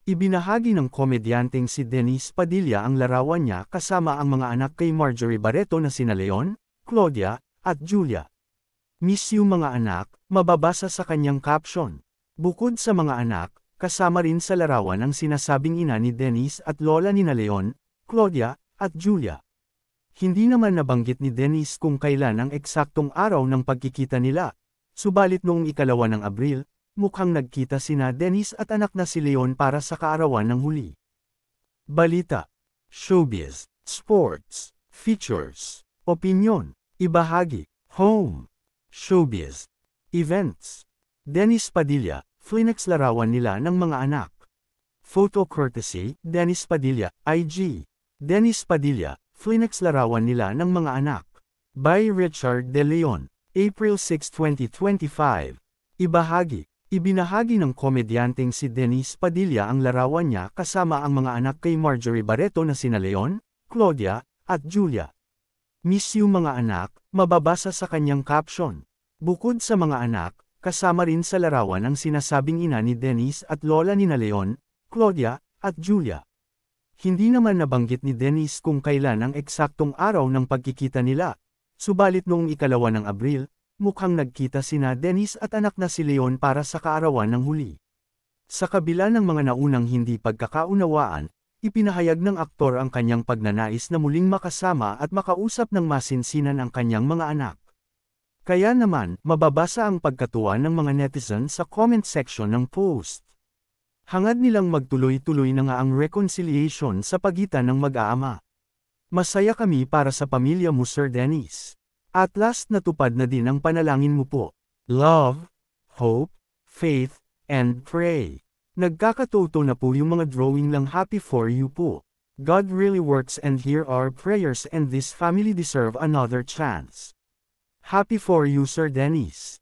Ibinahagi ng komedyanteng si Denise Padilla ang larawan niya kasama ang mga anak kay Marjorie Barreto na sina Leon, Claudia, at Julia. Miss you mga anak, mababasa sa kanyang caption. Bukod sa mga anak, kasama rin sa larawan ang sinasabing ina ni Denise at lola nina Leon, Claudia, at Julia. Hindi naman nabanggit ni Denise kung kailan ang eksaktong araw ng pagkikita nila, subalit noong 2 ng Abril, mukhang nagkita sina Denise at anak na si Leon para sa kaarawan ng huli. Balita, showbiz, sports, features, opinyon, ibahagi, home, showbiz, events. Denise Padilla, Flinex larawan nila ng mga anak. Photo courtesy, Denise Padilla, IG. Denise Padilla, Flinex larawan nila ng mga anak. By Richard De Leon, April 6, 2025. Ibahagi. Ibinahagi ng komedyanteng si Denise Padilla ang larawan niya kasama ang mga anak kay Marjorie Barreto na sina Leon, Claudia, at Julia. Miss you mga anak, mababasa sa kanyang caption. Bukod sa mga anak, kasama rin sa larawan ang sinasabing ina ni Denise at lola nina Leon, Claudia, at Julia. Hindi naman nabanggit ni Denise kung kailan ang eksaktong araw ng pagkikita nila, subalit noong 2 ng Abril, mukhang nagkita sina Denise at anak na si Leon para sa kaarawan ng huli. Sa kabila ng mga naunang hindi pagkakaunawaan, ipinahayag ng aktor ang kanyang pagnanais na muling makasama at makausap ng masinsinan ang kanyang mga anak. Kaya naman, mababasa ang pagkatuwa ng mga netizen sa comment section ng post. Hangad nilang magtuloy-tuloy na nga ang reconciliation sa pagitan ng mag-aama. Masaya kami para sa pamilya mo Sir Dennis. At last natupad na din ang panalangin mo po. Love, hope, faith, and pray. Nagkakatuto na po yung mga drawing lang happy for you po. God really works and hear our prayers and this family deserve another chance. Happy for you Sir Dennis.